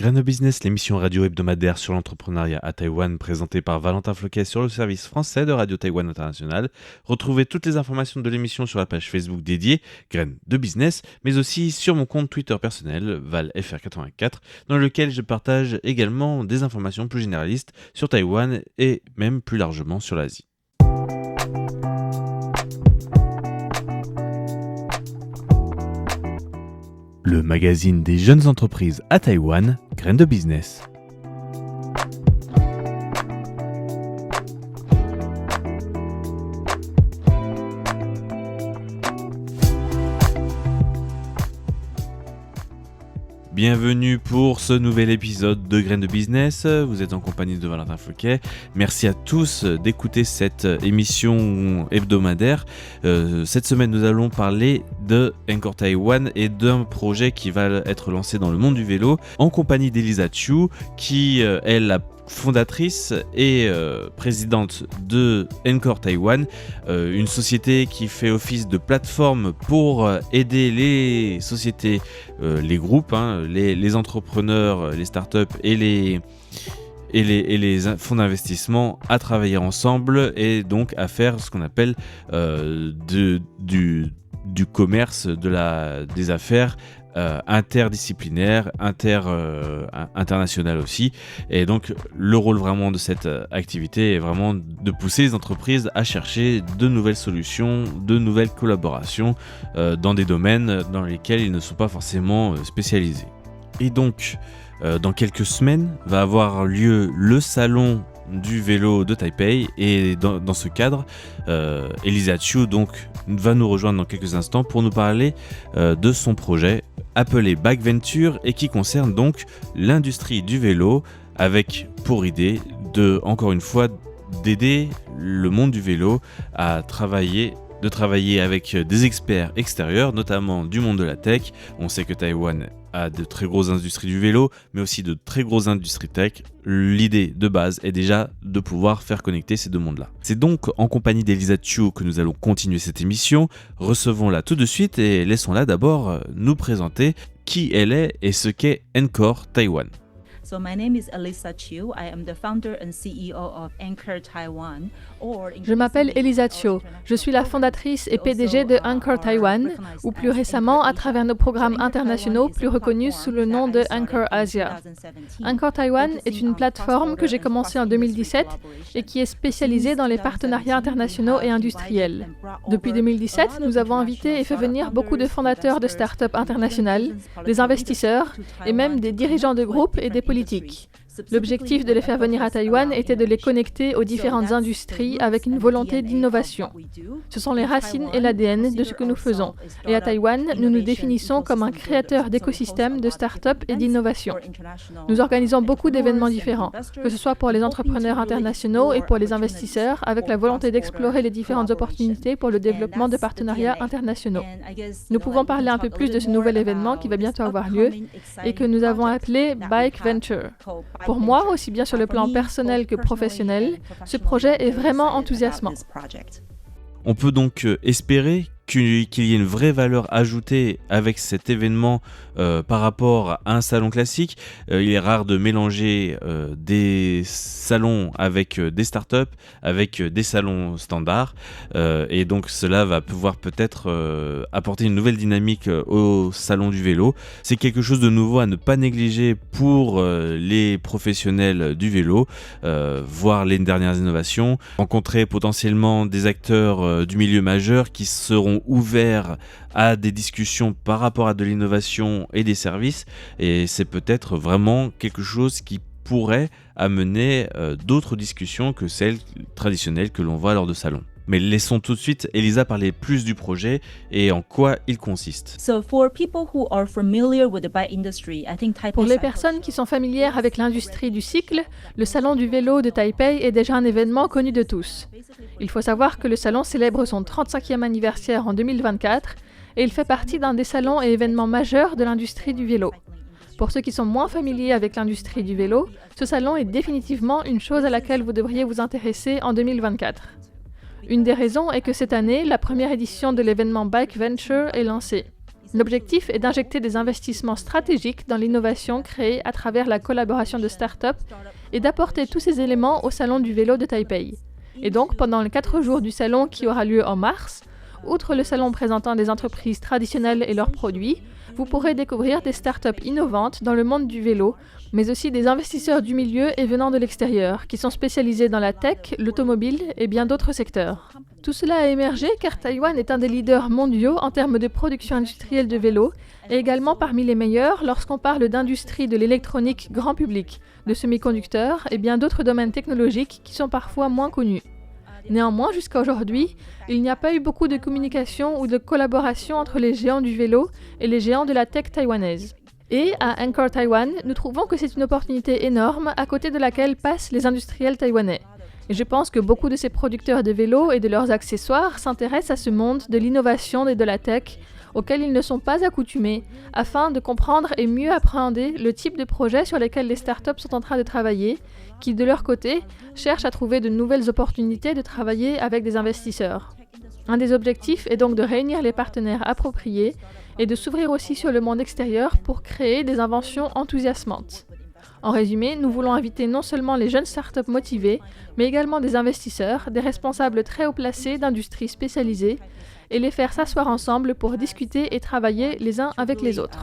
Grain de Business, l'émission radio hebdomadaire sur l'entrepreneuriat à Taïwan, présentée par Valentin Floquet sur le service français de Radio Taïwan International. Retrouvez toutes les informations de l'émission sur la page Facebook dédiée Grain de Business, mais aussi sur mon compte Twitter personnel, ValFR84, dans lequel je partage également des informations plus généralistes sur Taïwan et même plus largement sur l'Asie. Le magazine des jeunes entreprises à Taïwan, Grain de Business. Bienvenue pour ce nouvel épisode de Grain de Business. Vous êtes en compagnie de Valentin Floquet. Merci à tous d'écouter cette émission hebdomadaire. Cette semaine, nous allons parler de Anchor Taïwan et d'un projet qui va être lancé dans le monde du vélo en compagnie d'Elisa Chiu, qui est la fondatrice et présidente de Anchor Taïwan, une société qui fait office de plateforme pour aider les sociétés, les groupes, les entrepreneurs, les startups et les fonds d'investissement à travailler ensemble et donc à faire ce qu'on appelle du commerce, des affaires interdisciplinaire, international aussi. Et donc le rôle vraiment de cette activité est vraiment de pousser les entreprises à chercher de nouvelles solutions, de nouvelles collaborations dans des domaines dans lesquels ils ne sont pas forcément spécialisés. Et donc dans quelques semaines va avoir lieu le salon du vélo de Taipei et dans ce cadre, Elisa Chiu donc va nous rejoindre dans quelques instants pour nous parler de son projet appelé Bike Venture et qui concerne donc l'industrie du vélo avec pour idée encore une fois d'aider le monde du vélo à travailler avec des experts extérieurs, notamment du monde de la tech. On sait que Taïwan a de très grosses industries du vélo, mais aussi de très grosses industries tech. L'idée de base est déjà de pouvoir faire connecter ces deux mondes-là. C'est donc en compagnie d'Elisa Chiu que nous allons continuer cette émission. Recevons-la tout de suite et laissons-la d'abord nous présenter qui elle est et ce qu'est Anchor Taïwan. So my name is Elisa Chiu. I am the founder and CEO of Anchor Taiwan. Je m'appelle Elisa Chiu. Je suis la fondatrice et PDG de Anchor Taiwan, ou plus récemment à travers nos programmes internationaux plus reconnus sous le nom de Anchor Asia. Anchor Taiwan est une plateforme que j'ai commencée en 2017 et qui est spécialisée dans les partenariats internationaux et industriels. Depuis 2017, nous avons invité et fait venir beaucoup de fondateurs de start-up internationales, des investisseurs et même des dirigeants de groupes et des politiques. L'objectif de les faire venir à Taïwan était de les connecter aux différentes industries avec une volonté d'innovation. Ce sont les racines et l'ADN de ce que nous faisons. Et à Taïwan, nous nous définissons comme un créateur d'écosystèmes de start-up et d'innovation. Nous organisons beaucoup d'événements différents, que ce soit pour les entrepreneurs internationaux et pour les investisseurs, avec la volonté d'explorer les différentes opportunités pour le développement de partenariats internationaux. Nous pouvons parler un peu plus de ce nouvel événement qui va bientôt avoir lieu et que nous avons appelé Bike Venture. Pour moi, aussi bien sur le plan personnel que professionnel, ce projet est vraiment enthousiasmant. On peut donc espérer qu'il y ait une vraie valeur ajoutée avec cet événement par rapport à un salon classique. Il est rare de mélanger des salons avec des startups, avec des salons standards. Et donc cela va pouvoir peut-être apporter une nouvelle dynamique au salon du vélo. C'est quelque chose de nouveau à ne pas négliger pour les professionnels du vélo, voir les dernières innovations, rencontrer potentiellement des acteurs du milieu majeur qui seront ouverts à des discussions par rapport à de l'innovation et des services, et c'est peut-être vraiment quelque chose qui pourrait amener d'autres discussions que celles traditionnelles que l'on voit lors de salons. Mais laissons tout de suite Elisa parler plus du projet et en quoi il consiste. Pour les personnes qui sont familières avec l'industrie du cycle, le Salon du vélo de Taipei est déjà un événement connu de tous. Il faut savoir que le salon célèbre son 35e anniversaire en 2024 et il fait partie d'un des salons et événements majeurs de l'industrie du vélo. Pour ceux qui sont moins familiers avec l'industrie du vélo, ce salon est définitivement une chose à laquelle vous devriez vous intéresser en 2024. Une des raisons est que cette année, la première édition de l'événement Bike Venture est lancée. L'objectif est d'injecter des investissements stratégiques dans l'innovation créée à travers la collaboration de start-up et d'apporter tous ces éléments au Salon du vélo de Taipei. Et donc, pendant les 4 jours du salon qui aura lieu en mars, outre le salon présentant des entreprises traditionnelles et leurs produits, vous pourrez découvrir des startups innovantes dans le monde du vélo, mais aussi des investisseurs du milieu et venant de l'extérieur, qui sont spécialisés dans la tech, l'automobile et bien d'autres secteurs. Tout cela a émergé car Taïwan est un des leaders mondiaux en termes de production industrielle de vélos et également parmi les meilleurs lorsqu'on parle d'industrie de l'électronique grand public, de semi-conducteurs et bien d'autres domaines technologiques qui sont parfois moins connus. Néanmoins, jusqu'à aujourd'hui, il n'y a pas eu beaucoup de communication ou de collaboration entre les géants du vélo et les géants de la tech taïwanaise. Et à Anchor Taiwan, nous trouvons que c'est une opportunité énorme à côté de laquelle passent les industriels taïwanais. Et je pense que beaucoup de ces producteurs de vélos et de leurs accessoires s'intéressent à ce monde de l'innovation et de la tech auquel ils ne sont pas accoutumés, afin de comprendre et mieux appréhender le type de projets sur lesquels les startups sont en train de travailler, qui de leur côté cherchent à trouver de nouvelles opportunités de travailler avec des investisseurs. Un des objectifs est donc de réunir les partenaires appropriés et de s'ouvrir aussi sur le monde extérieur pour créer des inventions enthousiasmantes. En résumé, nous voulons inviter non seulement les jeunes startups motivés, mais également des investisseurs, des responsables très haut placés d'industries spécialisées, et les faire s'asseoir ensemble pour discuter et travailler les uns avec les autres.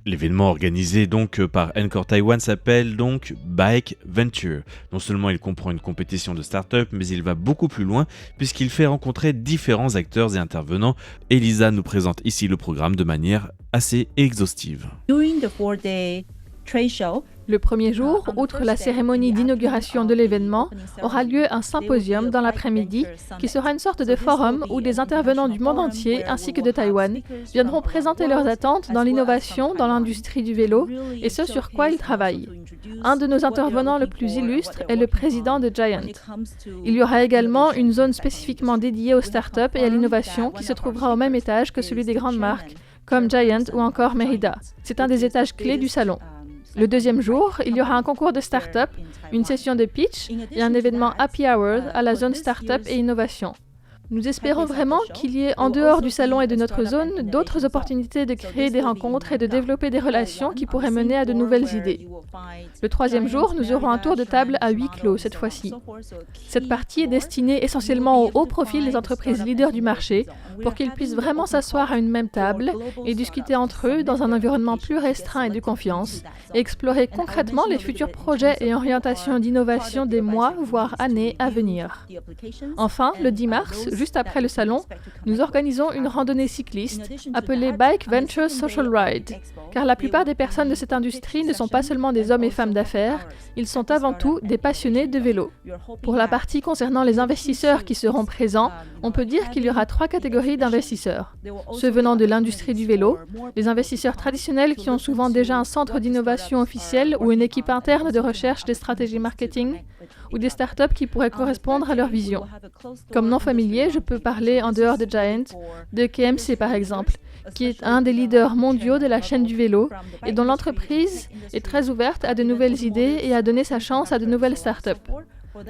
L'événement organisé donc par Anchor Taiwan s'appelle donc Bike Venture. Non seulement il comprend une compétition de start-up, mais il va beaucoup plus loin puisqu'il fait rencontrer différents acteurs et intervenants. Elisa nous présente ici le programme de manière assez exhaustive. During the 4-day trade show, Le premier jour, outre la cérémonie d'inauguration de l'événement, aura lieu un symposium dans l'après-midi qui sera une sorte de forum où des intervenants du monde entier ainsi que de Taïwan viendront présenter leurs attentes dans l'innovation dans l'industrie du vélo et ce sur quoi ils travaillent. Un de nos intervenants le plus illustre est le président de Giant. Il y aura également une zone spécifiquement dédiée aux startups et à l'innovation qui se trouvera au même étage que celui des grandes marques comme Giant ou encore Merida. C'est un des étages clés du salon. Le deuxième jour, il y aura un concours de start-up, une session de pitch et un événement Happy Hour à la zone start-up et innovation. Nous espérons vraiment qu'il y ait, en dehors du salon et de notre zone, d'autres opportunités de créer des rencontres et de développer des relations qui pourraient mener à de nouvelles idées. Le troisième jour, nous aurons un tour de table à huis clos cette fois-ci. Cette partie est destinée essentiellement au haut profil des entreprises leaders du marché pour qu'ils puissent vraiment s'asseoir à une même table et discuter entre eux dans un environnement plus restreint et de confiance et explorer concrètement les futurs projets et orientations d'innovation des mois, voire années à venir. Enfin, le 10 mars, juste après le salon, nous organisons une randonnée cycliste appelée Bike Venture Social Ride, car la plupart des personnes de cette industrie ne sont pas seulement des hommes et femmes d'affaires, ils sont avant tout des passionnés de vélo. Pour la partie concernant les investisseurs qui seront présents, on peut dire qu'il y aura 3 catégories d'investisseurs. Ceux venant de l'industrie du vélo, les investisseurs traditionnels qui ont souvent déjà un centre d'innovation officiel ou une équipe interne de recherche des stratégies marketing, ou des startups qui pourraient correspondre à leur vision. Comme non familier, je peux parler en dehors de Giant, de KMC par exemple, qui est un des leaders mondiaux de la chaîne du vélo et dont l'entreprise est très ouverte à de nouvelles idées et à donner sa chance à de nouvelles startups.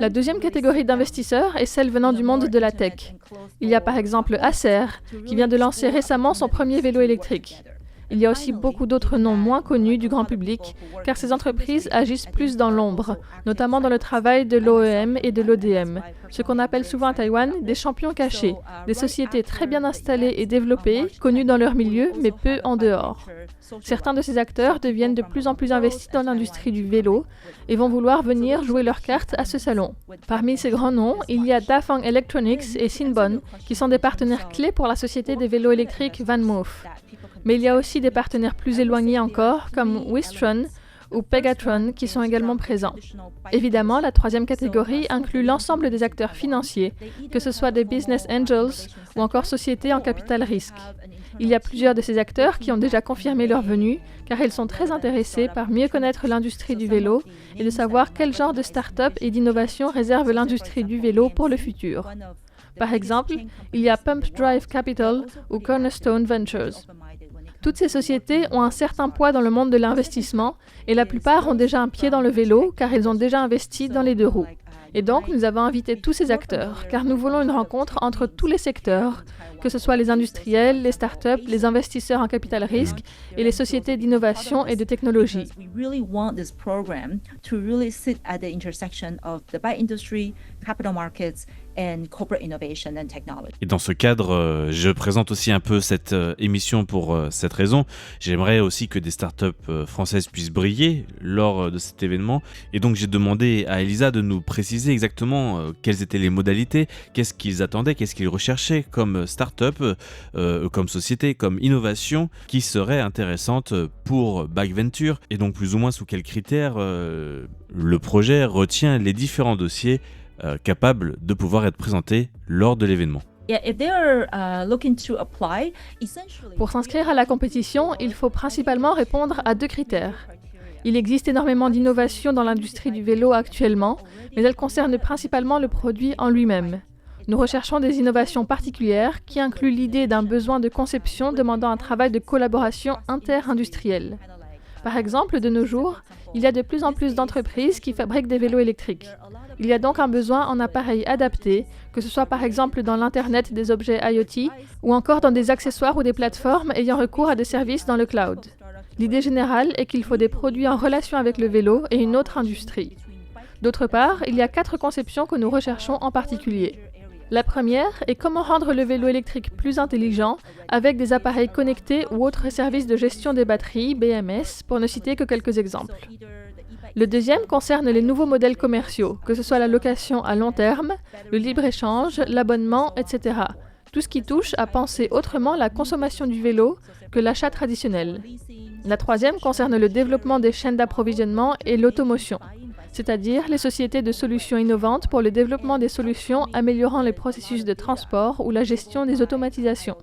La deuxième catégorie d'investisseurs est celle venant du monde de la tech. Il y a par exemple Acer, qui vient de lancer récemment son premier vélo électrique. Il y a aussi beaucoup d'autres noms moins connus du grand public, car ces entreprises agissent plus dans l'ombre, notamment dans le travail de l'OEM et de l'ODM, ce qu'on appelle souvent à Taïwan des champions cachés, des sociétés très bien installées et développées, connues dans leur milieu, mais peu en dehors. Certains de ces acteurs deviennent de plus en plus investis dans l'industrie du vélo et vont vouloir venir jouer leurs cartes à ce salon. Parmi ces grands noms, il y a Dafeng Electronics et Sinbon, qui sont des partenaires clés pour la société des vélos électriques VanMoof. Mais il y a aussi des partenaires plus éloignés encore, comme Wistron ou Pegatron, qui sont également présents. Évidemment, la troisième catégorie inclut l'ensemble des acteurs financiers, que ce soit des business angels ou encore sociétés en capital risque. Il y a plusieurs de ces acteurs qui ont déjà confirmé leur venue, car ils sont très intéressés par mieux connaître l'industrie du vélo et de savoir quel genre de start-up et d'innovation réserve l'industrie du vélo pour le futur. Par exemple, il y a Pump Drive Capital ou Cornerstone Ventures. Toutes ces sociétés ont un certain poids dans le monde de l'investissement et la plupart ont déjà un pied dans le vélo car ils ont déjà investi dans les 2 roues. Et donc, nous avons invité tous ces acteurs, car nous voulons une rencontre entre tous les secteurs, que ce soit les industriels, les startups, les investisseurs en capital risque et les sociétés d'innovation et de technologie. We really want this program to really sit at the intersection of the industry, capital markets, and corporate innovation and technology. Et dans ce cadre, je présente aussi un peu cette émission pour cette raison. J'aimerais aussi que des startups françaises puissent briller lors de cet événement. Et donc j'ai demandé à Elisa de nous préciser exactement quelles étaient les modalités, qu'est-ce qu'ils attendaient, qu'est-ce qu'ils recherchaient comme startup, comme société, comme innovation qui serait intéressante pour Backventure. Et donc plus ou moins sous quels critères le projet retient les différents dossiers capables de pouvoir être présentés lors de l'événement. Pour s'inscrire à la compétition, il faut principalement répondre à 2 critères. Il existe énormément d'innovations dans l'industrie du vélo actuellement, mais elles concernent principalement le produit en lui-même. Nous recherchons des innovations particulières qui incluent l'idée d'un besoin de conception demandant un travail de collaboration inter-industrielle. Par exemple, de nos jours, il y a de plus en plus d'entreprises qui fabriquent des vélos électriques. Il y a donc un besoin en appareils adaptés, que ce soit par exemple dans l'Internet des objets IoT ou encore dans des accessoires ou des plateformes ayant recours à des services dans le cloud. L'idée générale est qu'il faut des produits en relation avec le vélo et une autre industrie. D'autre part, il y a 4 conceptions que nous recherchons en particulier. La première est comment rendre le vélo électrique plus intelligent avec des appareils connectés ou autres services de gestion des batteries, BMS, pour ne citer que quelques exemples. Le deuxième concerne les nouveaux modèles commerciaux, que ce soit la location à long terme, le libre-échange, l'abonnement, etc. Tout ce qui touche à penser autrement la consommation du vélo que l'achat traditionnel. La troisième concerne le développement des chaînes d'approvisionnement et l'automotion, c'est-à-dire les sociétés de solutions innovantes pour le développement des solutions améliorant les processus de transport ou la gestion des automatisations.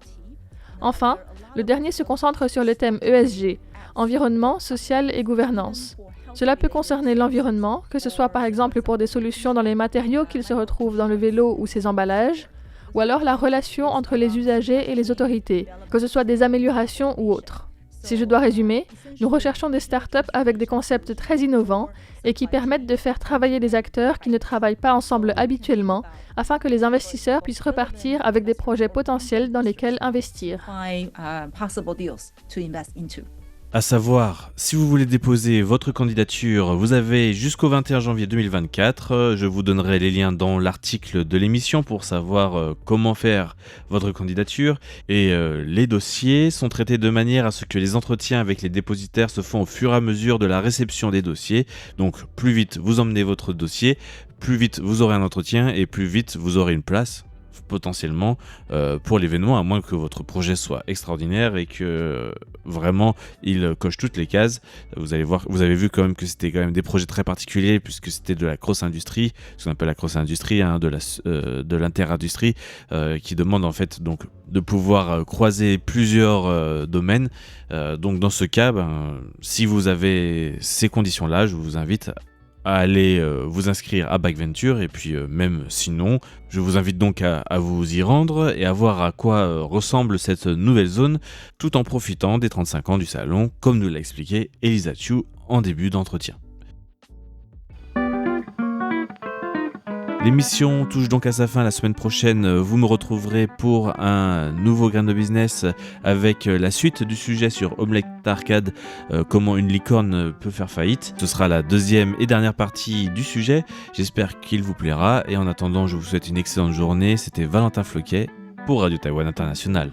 Enfin, le dernier se concentre sur le thème ESG, environnement, social et gouvernance. Cela peut concerner l'environnement, que ce soit par exemple pour des solutions dans les matériaux qu'ils se retrouvent dans le vélo ou ses emballages, ou alors la relation entre les usagers et les autorités, que ce soit des améliorations ou autres. Si je dois résumer, nous recherchons des startups avec des concepts très innovants et qui permettent de faire travailler des acteurs qui ne travaillent pas ensemble habituellement, afin que les investisseurs puissent repartir avec des projets potentiels dans lesquels investir. À savoir, si vous voulez déposer votre candidature, vous avez jusqu'au 21 janvier 2024. Je vous donnerai les liens dans l'article de l'émission pour savoir comment faire votre candidature. Et les dossiers sont traités de manière à ce que les entretiens avec les dépositaires se font au fur et à mesure de la réception des dossiers. Donc plus vite vous emmenez votre dossier, plus vite vous aurez un entretien et plus vite vous aurez une place potentiellement pour l'événement, à moins que votre projet soit extraordinaire et que vraiment il coche toutes les cases. Vous allez voir, vous avez vu quand même que c'était quand même des projets très particuliers puisque c'était de la cross-industrie, ce qu'on appelle la cross-industrie, de l'inter-industrie, qui demande en fait donc de pouvoir croiser plusieurs domaines. Donc dans ce cas, si vous avez ces conditions-là, je vous invite à aller vous inscrire à Backventure et puis même sinon, je vous invite donc à vous y rendre et à voir à quoi ressemble cette nouvelle zone tout en profitant des 35 ans du salon comme nous l'a expliqué Elisa Chiu en début d'entretien. L'émission touche donc à sa fin la semaine prochaine. Vous me retrouverez pour un nouveau grain de business avec la suite du sujet sur Omelette Arcade, comment une licorne peut faire faillite. Ce sera la deuxième et dernière partie du sujet. J'espère qu'il vous plaira et en attendant, je vous souhaite une excellente journée. C'était Valentin Floquet pour Radio Taïwan International.